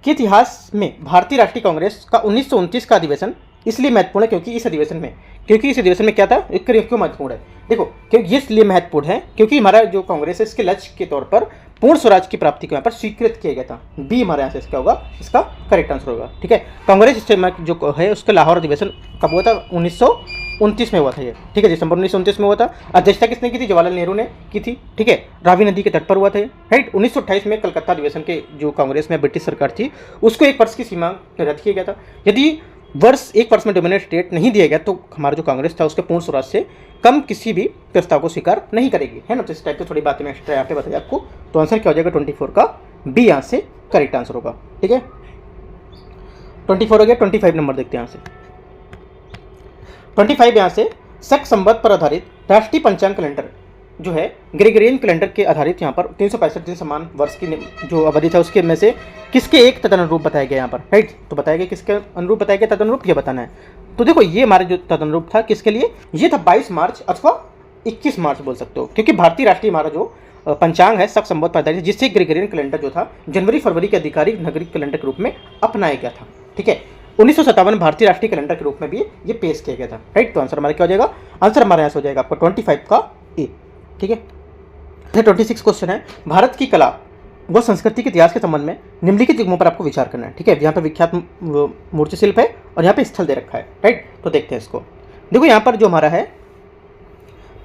के इतिहास में भारतीय राष्ट्रीय कांग्रेस का 1929 का अधिवेशन इसलिए महत्वपूर्ण है क्योंकि इस अधिवेशन में क्या था, क्यों महत्वपूर्ण है। देखो क्योंकि ये इसलिए महत्वपूर्ण है क्योंकि हमारा जो कांग्रेस है इसके लक्ष्य के तौर पर पूर्ण स्वराज की प्राप्ति को यहाँ पर स्वीकृत किया गया था। बी हमारे यहाँ से इसका होगा, इसका करेक्ट आंसर होगा, ठीक है। कांग्रेस जो है उसका लाहौर अधिवेशन कब हुआ था, 1929 में हुआ था ये, ठीक है। दिसंबर 1929 में हुआ था। अध्यक्षता किसने की थी, जवाहरलाल नेहरू ने की थी, ठीक है। रावी नदी के तट पर हुआ था ये, राइट। 1928 में कलकत्ता अधिवेशन के जो कांग्रेस में ब्रिटिश सरकार थी उसको 1 वर्ष की सीमा रद्द किया गया था। यदि 1 वर्ष में डोमिनेट स्टेट नहीं दिया गया तो हमारा जो कांग्रेस था उसके पूर्ण स्वराज से कम किसी भी प्रस्ताव को स्वीकार नहीं करेगी, है ना। तो इस टाइप की थोड़ी बातें मैं एक्स्ट्रा यहाँ पे बताया आपको। तो आंसर क्या हो जाएगा 24 का बी यहाँ से करेक्ट आंसर होगा, ठीक है। 24 हो गया। 25 नंबर देखते हैं यहाँ से। 25 यहाँ से शक संवत पर आधारित राष्ट्रीय पंचांग कैलेंडर जो है ग्रेगोरियन कैलेंडर के आधारित यहाँ पर 365 दिन समान वर्ष की जो अवधि था उसके में से किसके एक तदनुरूप बताया गया यहाँ पर, राइट। तो बताया गया किसके अनुरूप बताया गया, तदनुरूप ये बताना है। तो देखो ये हमारे जो तदनुरूप था किसके लिए, ये था 22 मार्च अथवा 21 मार्च बोल सकते हो, क्योंकि भारतीय राष्ट्रीय हमारा जो पंचांग है शक संवत पर आधारित जिससे ग्रेगोरियन कैलेंडर जो था जनवरी फरवरी के आधिकारिक नागरिक कैलेंडर के रूप में अपनाया गया था, ठीक है। 1957 भारतीय राष्ट्रीय कैलेंडर के रूप में भी ये पेश किया गया था। राइट, तो आंसर हमारा क्या हो जाएगा? आंसर हमारा यहाँ से हो जाएगा आपका 25 का ए। ठीक है, 26 क्वेश्चन है, भारत की कला व संस्कृति के इतिहास के संबंध में निम्नलिखित युग्मों पर आपको विचार करना है। ठीक है, यहाँ पर विख्यात मूर्ति शिल्प है और यहाँ पे स्थल दे रखा है। राइट, तो देखते हैं इसको। देखो यहाँ पर जो हमारा है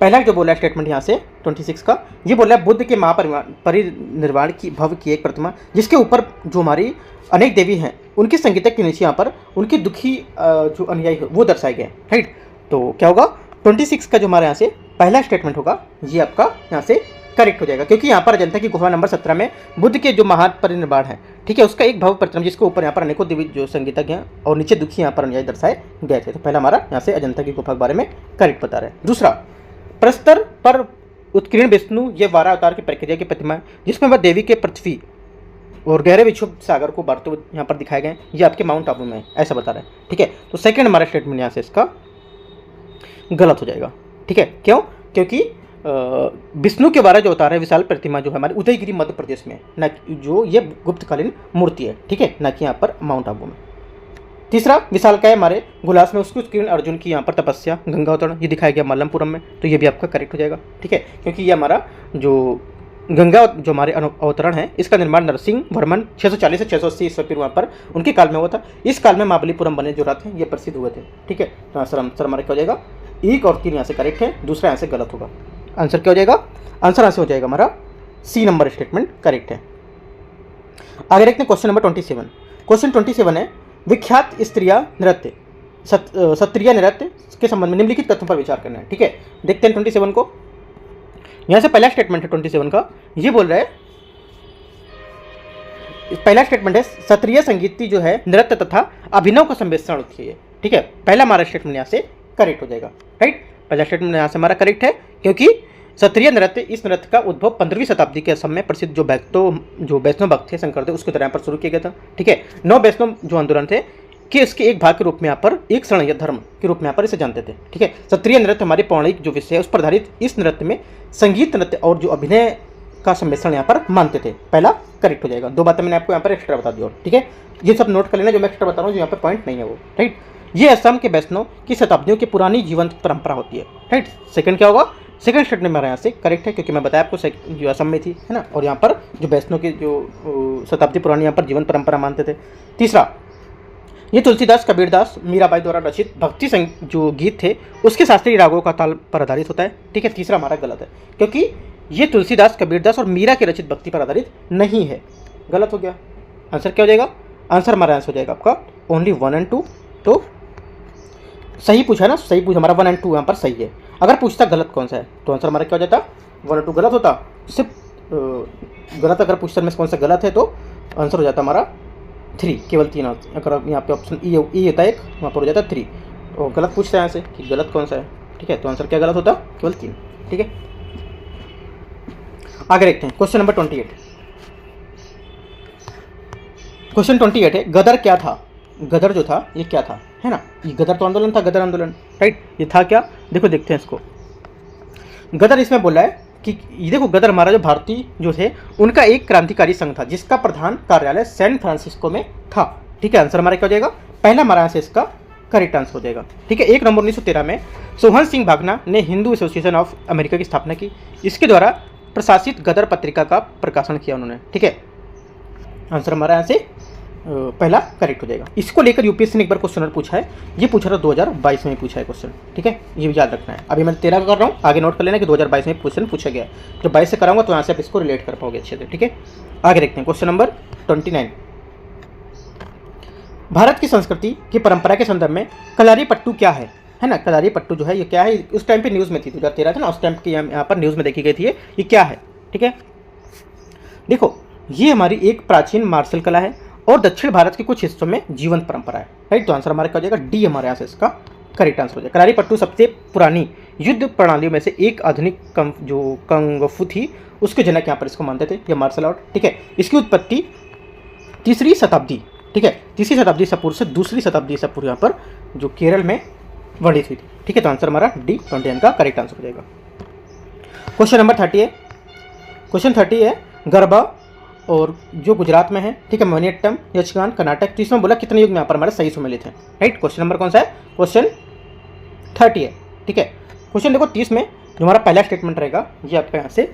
पहला जो बोला है स्टेटमेंट यहाँ से 26 का, ये बोला है बुद्ध के महापरिनिर्वाण की भव्य की एक प्रतिमा जिसके ऊपर जो हमारी अनेक देवी हैं उनके संगीतक के नीचे यहाँ पर उनके दुखी जो अनुयायी है वो दर्शाए गए। राइट, तो क्या होगा 26 का जो हमारे यहाँ से पहला स्टेटमेंट होगा ये आपका यहाँ से करेक्ट हो जाएगा, क्योंकि यहाँ पर अजंता की गुफा नंबर 17 में बुद्ध के जो महापरिनिर्वाण है, ठीक है, उसका एक भव्य प्रतिमा जिसके ऊपर यहाँ पर अनेकों देवी जो संगीतज्ञ हैं और नीचे दुखी यहाँ पर अनुयायी दर्शाए गए थे। तो पहला हमारा यहाँ से अजंता की गुफा के बारे में करेक्ट बता रहे हैं। दूसरा, प्रस्तर पर उत्कीर्ण विष्णु ये 12 अवतार की प्रक्रिया की प्रतिमा है जिसमें वह देवी के पृथ्वी और गहरे विक्षुब्ध सागर को बढ़ते हुए यहाँ पर दिखाए गए, ये आपके माउंट आबू में ऐसा बता रहे हैं। ठीक है, तो सेकंड हमारा स्टेटमेंट यहाँ से इसका गलत हो जाएगा। ठीक है, क्यों? क्योंकि विष्णु के 12 जो अवतार है विशाल प्रतिमा जो है हमारे उदयगिरी मध्य प्रदेश में, न जो ये गुप्तकालीन मूर्ति है। ठीक है, न कि यहाँ पर माउंट आबू में। तीसरा, विशालकाय हमारे गुलास में उसकी उत्कीर्ण अर्जुन की यहाँ पर तपस्या गंगा अवतरण ये दिखाया गया मल्लमपुरम में, तो ये भी आपका करेक्ट हो जाएगा। ठीक है, क्योंकि ये हमारा जो गंगा जो हमारे अवतरण है इसका निर्माण नरसिंह वर्मन 640 से 680 ईस्वी पूर्व पर उनके काल में हुआ था। इस काल में महाबलीपुरम बने जो रथ हैं ये प्रसिद्ध हुए थे। ठीक है, तो आंसर हमारा क्या हो जाएगा? 1 और 3 यहाँ से करेक्ट है, दूसरा यहाँ से गलत होगा। आंसर क्या हो जाएगा? आंसर यहाँ से हो जाएगा हमारा सी नंबर स्टेटमेंट करेक्ट है। आगे देखते हैं क्वेश्चन नंबर 27। क्वेश्चन 27 है, विख्यात स्त्रिया नृत्य सत्रिया नृत्य के संबंध में निम्नलिखित तथ्यों पर विचार करना है। ठीक है, देखते हैं 27 को। यहाँ से पहला स्टेटमेंट है 27 का, ये बोल रहा है, पहला स्टेटमेंट है सत्रिय संगीत जो है नृत्य तथा अभिनव का सम्मिश्रण होती है। ठीक है, पहला हमारा स्टेटमेंट यहाँ से करेक्ट हो जाएगा। राइट, पहला स्टेटमेंट यहाँ से हमारा करेक्ट है, क्योंकि क्षत्रिय नृत्य इस नृत्य का उद्भव 15वीं शताब्दी के समय प्रसिद्ध जो वैष्णव भक्त थे शंकरदेव उसके तरह पर शुरू किया गया था। ठीक है, 9 वैष्णव जो आंदोलन थे कि इसके एक भाग के रूप में यहाँ पर एक शरण या धर्म के रूप में यहाँ पर इसे जानते थे। ठीक है, क्षत्रिय नृत्य हमारे पौराणिक जो विषय है उस पर आधारित इस नृत्य में संगीत नृत्य और जो अभिनय का सम्मिश्रण यहाँ पर मानते थे। पहला करेक्ट हो जाएगा। 2 बातें मैंने आपको यहाँ पर एक्स्ट्रा बता दी और ठीक है, ये सब नोट कर लेना जो मैं एक्स्ट्रा बता रहा हूँ, जो यहाँ पर पॉइंट नहीं है वो। राइट, ये असम के वैष्णव की शताब्दियों की पुरानी जीवंत परंपरा होती है। राइट, सेकंड क्या होगा? सेकंड स्टेटमेंट मेरा यहाँ से करेक्ट है, क्योंकि मैं बताया आपको जो असम में थी है ना, और यहाँ पर जो वैष्णव की जो शताब्दी पुरानी यहाँ पर जीवन परंपरा मानते थे। तीसरा, ये तुलसीदास कबीरदास मीराबाई द्वारा रचित भक्ति जो गीत थे उसके शास्त्रीय रागों का ताल पर आधारित होता है। ठीक है, तीसरा हमारा गलत है, क्योंकि ये तुलसीदास कबीरदास और मीरा के रचित भक्ति पर आधारित नहीं है। गलत हो गया। आंसर क्या हो जाएगा? आंसर हमारा आंसर हो जाएगा आपका ओनली 1 और 2। तो सही पूछा ना, सही पूछा, हमारा 1 और 2 यहाँ पर सही है। अगर पूछता गलत कौन सा है तो आंसर हमारा क्या हो जाता? 1 और 2 गलत होता। सिर्फ गलत अगर पूछता में कौन सा गलत है तो आंसर हो जाता हमारा 3, केवल 3। अगर यहाँ पे ऑप्शन ई होता है एक, वहाँ पर हो जाता 3। और गलत पूछता है यहाँ से कि गलत कौन सा है। ठीक है, तो आंसर क्या गलत होता? केवल 3। ठीक है, आगे देखते हैं क्वेश्चन नंबर 28। क्वेश्चन 28 है, गदर क्या था? गदर जो था ये क्या था, है ना? ये गदर तो आंदोलन था, गदर आंदोलन। राइट, ये था क्या? देखो देखते हैं इसको। गदर इसमें बोला है कि ये देखो, गदर हमारा जो भारतीय जो थे उनका एक क्रांतिकारी संघ था जिसका प्रधान कार्यालय सैन फ्रांसिस्को में था। ठीक है, आंसर हमारा क्या हो जाएगा? पहला हमारा आंसर इसका करेक्ट आंसर हो जाएगा। ठीक है, 1 नवंबर 1913 में सोहन सिंह भागना ने हिंदू एसोसिएशन ऑफ अमेरिका की स्थापना की। इसके द्वारा प्रशासित गदर पत्रिका का प्रकाशन किया उन्होंने। ठीक है, आंसर हमारा यहाँ से पहला करेक्ट हो जाएगा। इसको लेकर यूपीएससी ने एक बार क्वेश्चन पूछा है, ये पूछा था 2022 में पूछा है क्वेश्चन। ठीक है, ये भी याद रखना है। अभी मैं 13 का कर रहा हूँ, आगे नोट कर लेना कि 2022 में क्वेश्चन पूछा गया। जब 22 से कराऊंगा तो यहाँ से आप इसको रिलेट कर पाओगे अच्छे से। ठीक है, आगे देखते हैं क्वेश्चन नंबर 29। भारत की संस्कृति की परंपरा के संदर्भ में कलारी पट्टू क्या है ना? कलारी पट्टू जो है ये क्या है? उस टाइम पे न्यूज़ में थी, 2013 था ना, उस टाइम की यहाँ पर न्यूज़ में देखी गई थी। ये क्या है? ठीक है, देखो, ये हमारी एक प्राचीन मार्शल कला है और दक्षिण भारत के कुछ हिस्सों में जीवंत परंपरा है। राइट, तो आंसर हमारा क्या हो जाएगा? डी हमारे यहाँ से इसका करेक्ट आंसर हो जाएगा। कलारी पट्टू सबसे पुरानी युद्ध प्रणालियों में से एक आधुनिक जो कंगफू थी उसके जनक यहाँ पर इसको मानते थे, ये मार्शल आर्ट। ठीक है, इसकी उत्पत्ति 3री शताब्दी, ठीक है, 3री शताब्दी से पूर्व से 2री शताब्दी से पूर्व यहाँ पर जो केरल में वर्णित हुई थी। ठीक है, तो आंसर हमारा डी 29 का करेक्ट आंसर हो जाएगा। क्वेश्चन नंबर 30 है। क्वेश्चन 30 है, गरबा और जो गुजरात में है, ठीक है, मोहिनीअट्टम, यक्षगान, कर्नाटक। तो इसमें बोला कितने युग में यहाँ पर हमारे सही सम्मिलित हैं, राइट। क्वेश्चन नंबर कौन सा है? क्वेश्चन 30 है, ठीक है। क्वेश्चन देखो 30 में जो हमारा पहला स्टेटमेंट रहेगा ये आपका यहाँ से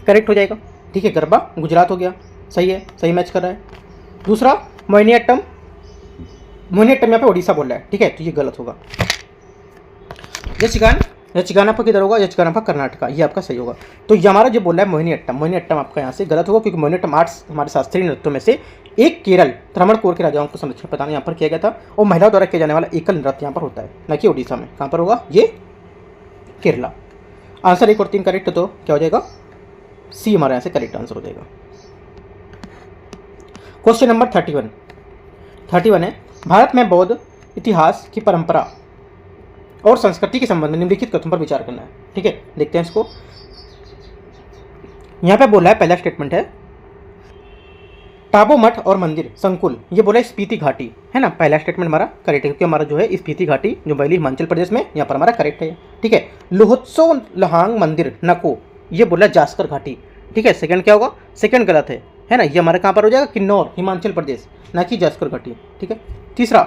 करेक्ट हो जाएगा, ठीक है। गरबा गुजरात हो गया, सही है, सही मैच कर रहा है। दूसरा मोहिनीअट्टम, मोहिनीअट्टम यहाँ पे उड़ीसा बोल रहा है, ठीक है, तो ये गलत होगा। यक्षगान, यक्षगान आपका किधर होगा? यक्षगान आपका कर्नाटका, ये आपका सही होगा। तो ये हमारा जो बोल रहा है मोहिनीअट्टम, मोहिनीअट्टम आपका यहाँ से गलत होगा, क्योंकि मोहिनीअट्टम 8 हमारे शास्त्रीय नृत्यों में से एक केरल त्रावणकोर के राजाओं को संरक्षण प्रदान यहाँ पर किया गया था, और महिलाओं द्वारा किया जाने वाला एकल नृत्य यहाँ पर होता है, न कि उड़ीसा में। कहाँ पर होगा? ये केरला। आंसर 1 और 3 करेक्ट, तो क्या हो जाएगा? सी हमारे यहाँ से करेक्ट आंसर हो जाएगा। क्वेश्चन नंबर 31 है, भारत में बौद्ध इतिहास की परंपरा और संस्कृति के संबंध में निम्नलिखित कथनों पर विचार करना है, ठीक है। देखते हैं इसको। यहाँ पे बोला है, पहला स्टेटमेंट है टाबो मठ और मंदिर संकुल, ये बोला है स्पीति घाटी, है ना। पहला स्टेटमेंट हमारा करेक्ट है, क्योंकि हमारा जो है स्पीति घाटी जो बयली हिमाचल प्रदेश में, यहाँ पर हमारा करेक्ट है, ठीक है। लोहोत्सव लहांग मंदिर नको, ये बोला जास्कर घाटी, ठीक है। सेकंड क्या होगा? सेकंड गलत है ना। ये हमारा कहाँ पर हो जाएगा? किन्नौर, हिमाचल प्रदेश, ना कि जास्कर घाटी, ठीक है। तीसरा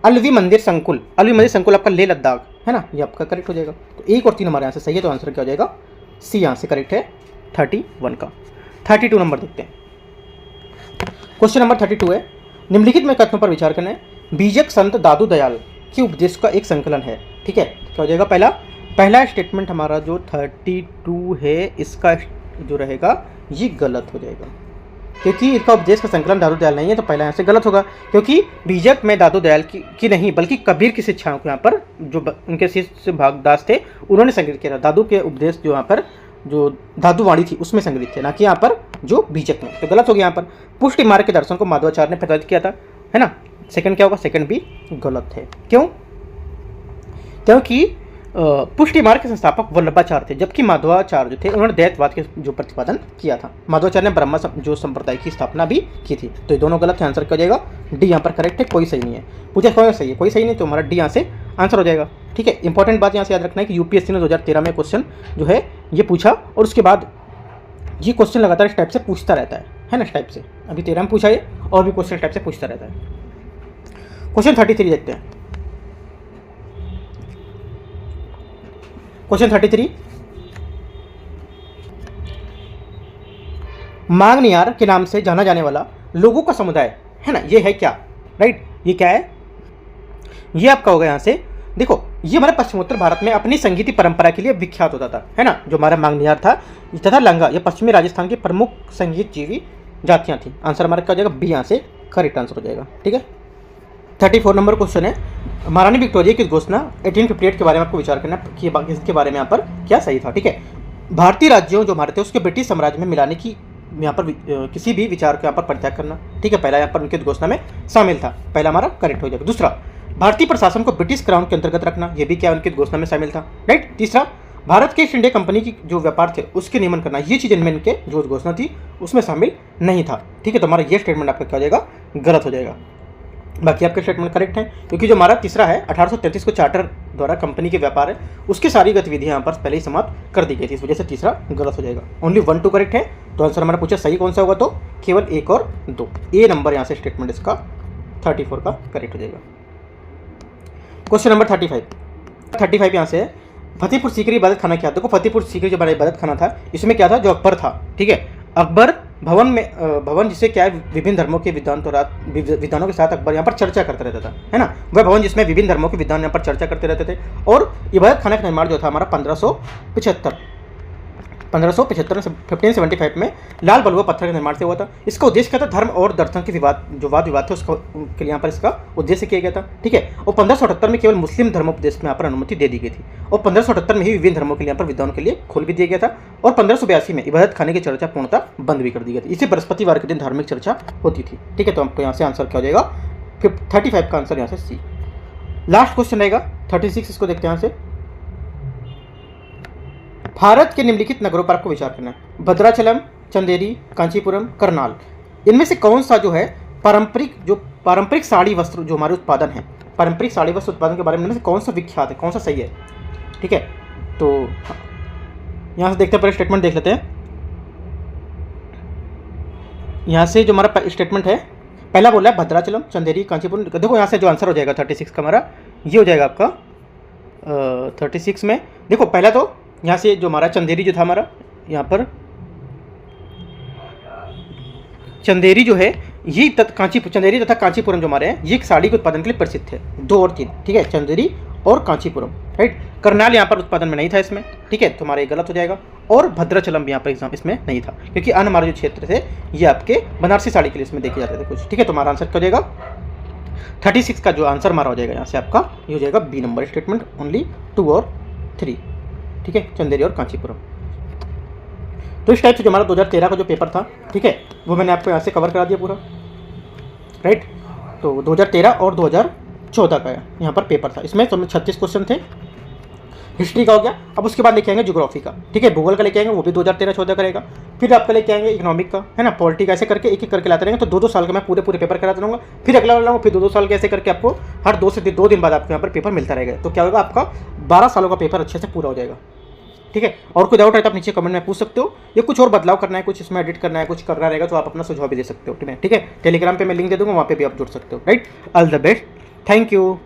अलवी मंदिर संकुल, अलवी मंदिर संकुल आपका लेह लद्दाख, है ना, ये आपका करेक्ट हो जाएगा। तो 1 और 3 हमारे यहाँ से सही है, तो आंसर क्या हो जाएगा? सी यहाँ से करेक्ट है 31 का। 32 नंबर देखते हैं। क्वेश्चन नंबर 32 है, निम्नलिखित में कथनों पर विचार करना है। बीजक संत दादू दयाल के उपदेश का एक संकलन है, ठीक है। क्या हो जाएगा? पहला स्टेटमेंट हमारा जो 32 है, इसका जो रहेगा ये गलत हो जाएगा, क्योंकि इसका उपदेश का संकलन दादू दयाल नहीं है, तो पहला यहाँ से गलत होगा। क्योंकि बीजक में दादू दयाल की नहीं बल्कि कबीर की शिक्षाओं को यहाँ पर जो उनके शिष्य भागदास थे उन्होंने संग्रहित किया था। दादू के उपदेश जो यहाँ पर जो दादू वाणी थी उसमें संग्रहित थे, ना कि यहाँ पर जो बीजक में, तो गलत हो गया। यहाँ पर पुष्टि मार्ग के दर्शन को माधवाचार्य ने प्रतिपादित किया था, है ना। सेकंड क्या होगा? सेकंड भी गलत है। क्यों? क्योंकि पुष्टि मार्ग के संस्थापक वल्लभाचार्य थे, जबकि माधवाचार्य जो थे उन्होंने दैववाद के जो प्रतिपादन किया था। माधवाचार्य ने ब्रह्म जो संप्रदाय की स्थापना भी की थी। तो ये दोनों गलत है, आंसर क्या हो जाएगा? डी यहाँ पर करेक्ट है, कोई सही नहीं है। पूछा कौन सही है? कोई सही नहीं, तो हमारा डी यहाँ से आंसर हो जाएगा, ठीक है। इंपॉर्टेंट बात यहाँ से याद रखना है कि यूपीएससी ने 2013 में क्वेश्चन जो है ये पूछा, और उसके बाद ये क्वेश्चन लगातार इस टाइप से पूछता रहता है ना, इस टाइप से। अभी 13 में पूछा है, और भी क्वेश्चन इस टाइप से पूछता रहता है। क्वेश्चन 33 देखते हैं। क्वेश्चन 33, मांगनियार के नाम से जाना जाने वाला लोगों का समुदाय, है ना, ये है क्या? राइट, ये क्या है? ये आपका होगा यहाँ से। देखो, ये हमारे पश्चिमोत्तर भारत में अपनी संगीत परंपरा के लिए विख्यात होता था, है ना। जो हमारा मांगनियार था तथा लंगा, ये पश्चिमी राजस्थान की प्रमुख संगीत जीवी जातियाँ थी। आंसर हमारा क्या हो जाएगा? बी यहाँ से करेक्ट आंसर हो जाएगा, ठीक है। 34 नंबर क्वेश्चन है, महारानी विक्टोरिया की घोषणा 1858 के बारे में आपको विचार करना है कि इसके बारे में यहाँ पर क्या सही था, ठीक है। भारतीय राज्यों जो हमारे थे उसके ब्रिटिश साम्राज्य में मिलाने की यहाँ पर किसी भी विचार को यहाँ पर परित्याग करना, ठीक है। पहला यहाँ पर उनकी घोषणा में शामिल था, पहला हमारा करेक्ट हो जाएगा। दूसरा, भारतीय प्रशासन को ब्रिटिश क्राउन के अंतर्गत रखना, यह भी क्या उनकी घोषणा में शामिल था, राइट। तीसरा, भारत के ईस्ट इंडिया कंपनी की जो व्यापार थे उसके नियमन करना, ये चीज़ इनमें इनके जो घोषणा थी उसमें शामिल नहीं था, ठीक है। तो हमारा ये स्टेटमेंट आपका क्या हो जाएगा? गलत हो जाएगा। बाकी आपके स्टेटमेंट करेक्ट है, क्योंकि जो हमारा तीसरा है 1833 को चार्टर द्वारा कंपनी के व्यापार है उसकी सारी गतिविधियां यहाँ पर पहले ही समाप्त कर दी गई थी, इस वजह से तीसरा गलत हो जाएगा। ओनली 1 2 करेक्ट है, तो आंसर हमारा पूछा सही कौन सा होगा, तो केवल 1 और 2, ए नंबर यहाँ से स्टेटमेंट इसका 34 का करेक्ट हो जाएगा। क्वेश्चन नंबर 35 यहाँ से, फतेहपुर सीकरी इबादत खाना क्या था? देखो, फतेहपुर सीकरी जो हमारा इबादत खाना था इसमें क्या था? जो अकबर था, ठीक है। अकबर भवन जिसे क्या है विभिन्न धर्मों के विद्वानों के साथ अकबर यहाँ पर चर्चा करता रहता था, है ना। वह भवन जिसमें विभिन्न धर्मों के विद्वान यहाँ पर चर्चा करते रहते थे। और इबादत खाना का निर्माण जो था हमारा 1575 1575 में लाल बलुआ पत्थर के निर्माण से हुआ था। इसका उद्देश्य क्या था? धर्म और दर्शन के वाद विवाद थे उसका के लिए यहाँ पर इसका उद्देश्य किया गया था, ठीक है। और 1578 में केवल मुस्लिम धर्मोपदेश में यहाँ पर अनुमति दे दी गई थी, और 1578 में ही विभिन्न धर्मों के लिए यहाँ पर विद्वानों के लिए खोल भी दिया गया था। और 1582 में इबादत खाने की चर्चा पूर्णतः बंद भी कर दी गई थी। इसी बृहस्पतिवार के दिन धार्मिक चर्चा होती थी, ठीक है। तो आपको यहाँ से आंसर क्या हो जाएगा? 35 का आंसर यहाँ से सी। लास्ट क्वेश्चन रहेगा 36, इसको देखते हैं यहाँ से। भारत के निम्नलिखित नगरों पर आपको विचार करना है। भद्राचलम, चंदेरी, कांचीपुरम, करनाल, इनमें से कौन सा जो है पारंपरिक साड़ी वस्त्र जो हमारे उत्पादन है, पारंपरिक साड़ी वस्त्र उत्पादन के बारे में कौन सा विख्यात है, कौन सा सही है, ठीक है। तो यहाँ से देखते हैं, पहले स्टेटमेंट देख लेते हैं। यहाँ से जो हमारा स्टेटमेंट है, पहला बोला है भद्राचलम, चंदेरी, कांचीपुरम। देखो यहाँ से जो आंसर हो जाएगा 36 का हमारा, ये हो जाएगा आपका 36 में। देखो पहला तो यहाँ से जो हमारा चंदेरी जो था हमारा, यहाँ पर चंदेरी जो है ये चंदेरी तथा कांचीपुरम जो हमारे हैं, ये साड़ी के उत्पादन के लिए प्रसिद्ध है। 2 और 3, ठीक है, चंदेरी और कांचीपुरम, राइट। करनाल यहाँ पर उत्पादन में नहीं था इसमें, ठीक है, तुम्हारा ये गलत हो जाएगा। और भद्राचलम भी यहाँ पर एग्जाम इसमें नहीं था, क्योंकि अन्य हमारे जो क्षेत्र थे ये आपके बनारसी साड़ी के लिए इसमें देखे जाते थे कुछ, ठीक है। तुम्हारा आंसर क्या हो जाएगा 36 का जो आंसर हमारा हो जाएगा यहाँ से आपका, ये हो जाएगा बी नंबर स्टेटमेंट, ओनली 2 और 3, ठीक है, चंदेरी और कांचीपुरम। तो इस टाइप से जो हमारा 2013 का जो पेपर था, ठीक है, वो मैंने आपको यहाँ से कवर करा दिया पूरा, राइट। तो 2013 और 2014 का यहाँ पर पेपर था, इसमें तो 36 क्वेश्चन थे। हिस्ट्री का हो गया। अब उसके बाद लेके आएंगे ज्योग्राफी का, ठीक है, भूगोल का लेके आएंगे, वो भी 2013-14 करेगा। फिर आपका लेके आएंगे इकोनॉमिक का, है ना, पॉलिटी का, ऐसे करके एक एक करके लाते रहेंगे। तो 2-2 साल का मैं पूरे पेपर कराता रहूँगा, फिर अगला वाला फिर 2-2 साल के, ऐसे करके आपको हर 2 से 2 दिन बाद आपको यहाँ पर पेपर मिलता रहेगा। तो क्या होगा, आपका 12 सालों का पेपर अच्छे से पूरा हो जाएगा, ठीक है। और कोई डाउट है तो आप नीचे कमेंट में पूछ सकते हो, या कुछ और बदलाव करना है, कुछ इसमें एडिट करना है, कुछ करना रहेगा तो आप अपना सुझाव भी दे सकते हो, ठीक है। टेलीग्राम पे मैं लिंक दे दूँगा, वहाँ पे भी आप जुड़ सकते हो, right. All the best, thank you.